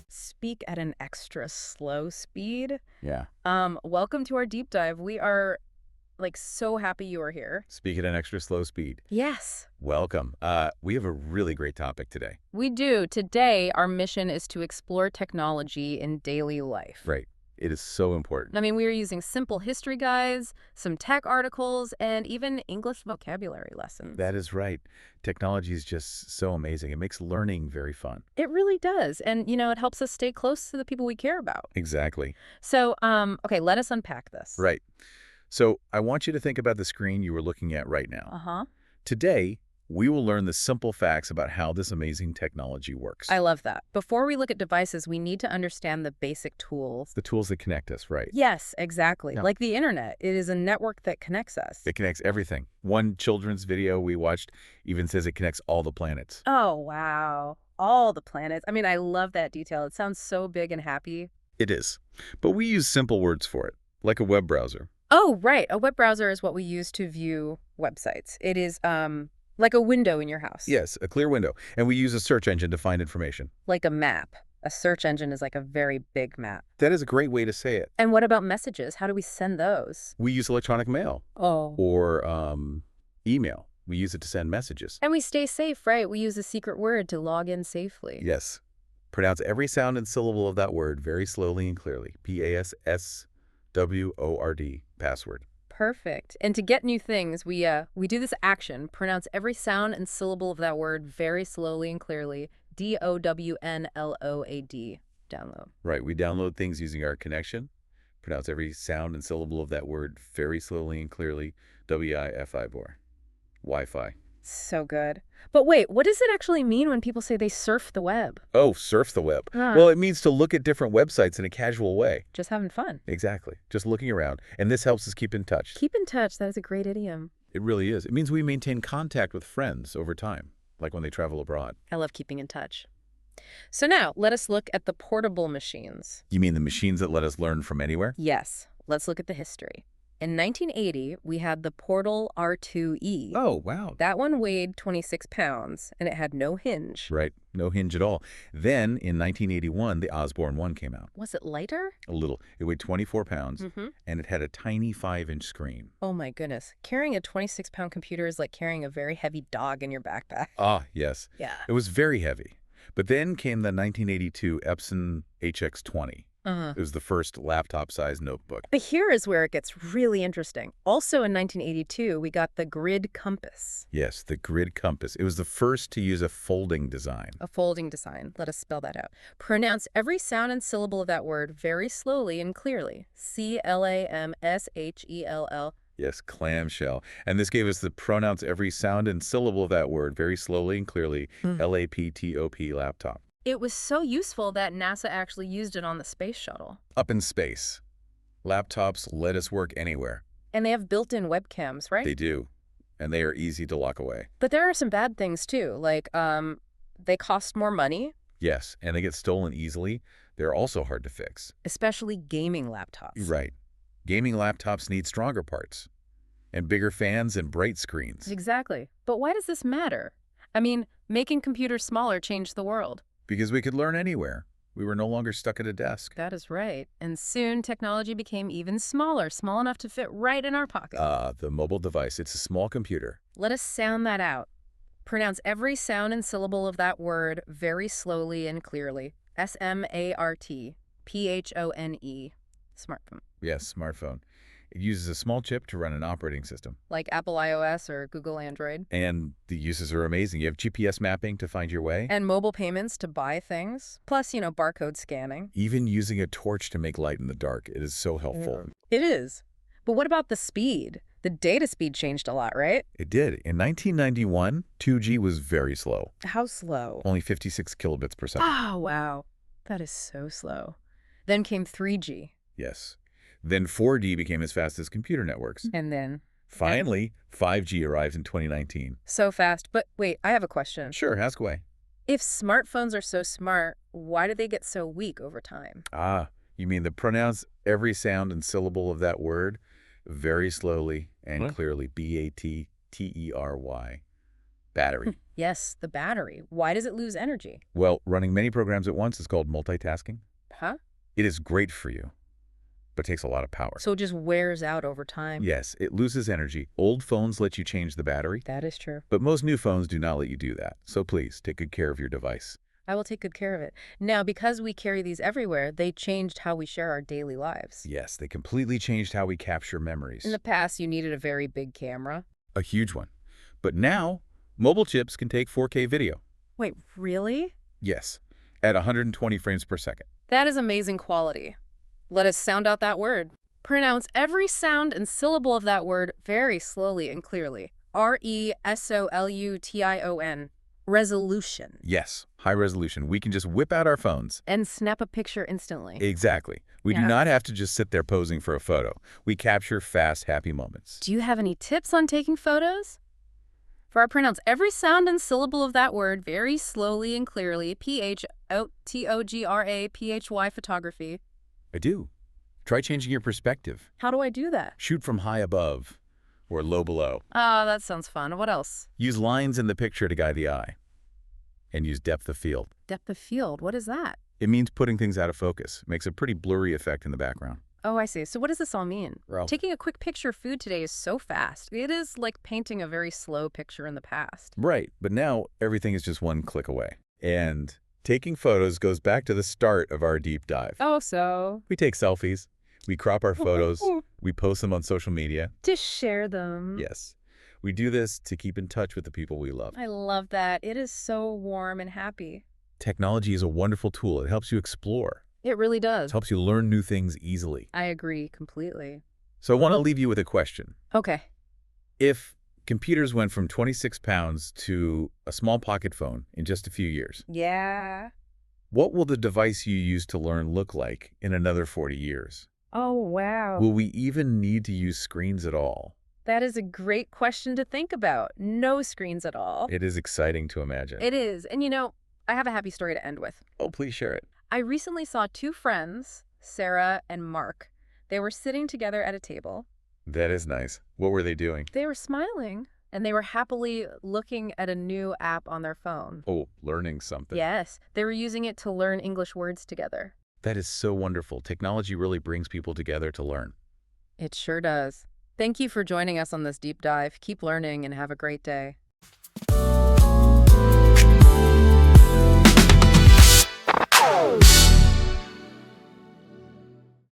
Speak at an extra slow speed. Yeah. Welcome to our deep dive. We are so happy you are here. Speak at an extra slow speed. Yes, Welcome. We have a really great topic today. we do. Today, our mission is to explore technology in daily life. Right. It is so important. I mean, we are using simple history guides, some tech articles, and even English vocabulary lessons. That is right. Technology is just so amazing. It makes learning very fun. It really does. And, it helps us stay close to the people we care about. Exactly. So, okay, let us unpack this. Right. So I want you to think about the screen you were looking at right now. Uh-huh. Today, we will learn the simple facts about how this amazing technology works. I love that. Before we look at devices, we need to understand the basic tools. The tools that connect us, right? Yes, exactly. Yeah. Like the internet. It is a network that connects us. It connects everything. One children's video we watched even says it connects all the planets. Oh, wow. All the planets. I mean, I love that detail. It sounds so big and happy. It is. But we use simple words for it, like a web browser. Oh, right. A web browser is what we use to view websites. It is like a window in your house. Yes, a clear window. And we use a search engine to find information. Like a map. A search engine is like a very big map. That is a great way to say it. And what about messages? How do we send those? We use electronic mail Oh. or email. We use it to send messages. And we stay safe, right? We use a secret word to log in safely. Yes. Pronounce every sound and syllable of that word very slowly and clearly. Password. Password. Perfect. And to get new things, we do this action. Pronounce every sound and syllable of that word very slowly and clearly. DOWNLOAD. Download. Right. We download things using our connection. Pronounce every sound and syllable of that word very slowly and clearly. WIFI. Wi-Fi. So good. But wait, what does it actually mean when people say they surf the web? Oh, surf the web. Huh. Well, it means to look at different websites in a casual way. Just having fun. Exactly. Just looking around. And this helps us keep in touch. Keep in touch. That is a great idiom. It really is. It means we maintain contact with friends over time, like when they travel abroad. I love keeping in touch. So now, let us look at the portable machines. You mean the machines that let us learn from anywhere? Yes. Let's look at the history. In 1980, we had the Portal R2E. Oh, wow. That one weighed 26 pounds, and it had no hinge. Right. No hinge at all. Then, in 1981, the Osborne 1 came out. Was it lighter? A little. It weighed 24 pounds, Mm-hmm. and it had a tiny 5-inch screen. Oh my goodness. Carrying a 26-pound computer is like carrying a very heavy dog in your backpack. Ah, yes. Yeah. It was very heavy. But then came the 1982 Epson HX20. Uh-huh. It was the first laptop-sized notebook. But here is where it gets really interesting. Also in 1982, we got the grid compass. Yes, the grid compass. It was the first to use a folding design. A folding design. Let us spell that out. Pronounce every sound and syllable of that word very slowly and clearly. CLAMSHELL. Yes, clamshell. And this gave us the pronounce every sound and syllable of that word very slowly and clearly. LAPTOP, laptop. It was so useful that NASA actually used it on the space shuttle. Up in space. Laptops let us work anywhere. And they have built-in webcams, right? They do. And they are easy to lock away. But there are some bad things too, like they cost more money, Yes, and they get stolen easily. They're also hard to fix. especially gaming laptops. Right. Gaming laptops need stronger parts. And bigger fans and bright screens. Exactly. But why does this matter? I mean, making computers smaller changed the world. Because we could learn anywhere. We were no longer stuck at a desk. That is right. And soon technology became even smaller, small enough to fit right in our pocket. The mobile device. It's a small computer. Let us sound that out. Pronounce every sound and syllable of that word very slowly and clearly. SMART. PHONE. Smartphone. Yes, smartphone. It uses a small chip to run an operating system. Like Apple iOS or Google Android. And the uses are amazing. You have GPS mapping to find your way. And mobile payments to buy things. Plus, barcode scanning. Even using a torch to make light in the dark. It is so helpful. It is. But what about the speed? The data speed changed a lot, right? It did. In 1991, 2G was very slow. How slow? Only 56 kilobits per second. Oh, wow. That is so slow. Then came 3G. Yes. Then 4G became as fast as computer networks. And then? Finally, 5G arrived in 2019. So fast. But wait, I have a question. Sure, ask away. If smartphones are so smart, why did they get so weak over time? Ah, you mean to pronounce every sound and syllable of that word very slowly and clearly. BATTER. T-E-R-Y. Battery. Yes, the battery. Why does it lose energy? Well, running many programs at once is called multitasking. Huh? It is great for you, but takes a lot of power. So it just wears out over time. Yes, it loses energy. Old phones let you change the battery, That is true. but most new phones do not let you do that. So please, take good care of your device. I will take good care of it. Now, because we carry these everywhere, they changed how we share our daily lives. Yes, they completely changed how we capture memories. In the past, you needed a very big camera. A huge one. But now, mobile chips can take 4K video. Wait, really? Yes, at 120 frames per second. That is amazing quality. Let us sound out that word. Pronounce every sound and syllable of that word very slowly and clearly. R-E-S-O-L-U-T-I-O-N. Resolution. Yes, high resolution. We can just whip out our phones. And snap a picture instantly. Exactly. We do Yeah. not have to just sit there posing for a photo. We capture fast, happy moments. Do you have any tips on taking photos? For I pronounce every sound and syllable of that word very slowly and clearly. P-H-O-T-O-G-R-A-P-H-Y photography. I do. Try changing your perspective. How do I do that? Shoot from high above or low below. Ah, that sounds fun. What else? Use lines in the picture to guide the eye. And use depth of field. Depth of field. What is that? It means putting things out of focus. Makes a pretty blurry effect in the background. Oh, I see. So what does this all mean? Well, Taking a quick picture of food today is so fast. It is like painting a very slow picture in the past. right, but now everything is just one click away. And taking photos goes back to the start of our deep dive. Oh, so? We take selfies, we crop our photos, we post them on social media. To share them. Yes, we do this to keep in touch with the people we love. I love that. It is so warm and happy. Technology is a wonderful tool. It helps you explore. It really does. It helps you learn new things easily. I agree completely. So I want to leave you with a question. Okay. If computers went from 26 pounds to a small pocket phone in just a few years, Yeah. what will the device you use to learn look like in another 40 years? Oh, wow. Will we even need to use screens at all? That is a great question to think about. No screens at all. It is exciting to imagine. It is. And you know, I have a happy story to end with. Oh, please share it. I recently saw two friends, Sarah and Mark. They were sitting together at a table. That is nice. What were they doing? They were smiling, and they were happily looking at a new app on their phone. Oh, learning something. Yes, they were using it to learn English words together. That is so wonderful. Technology really brings people together to learn. It sure does. Thank you for joining us on this deep dive. Keep learning and have a great day.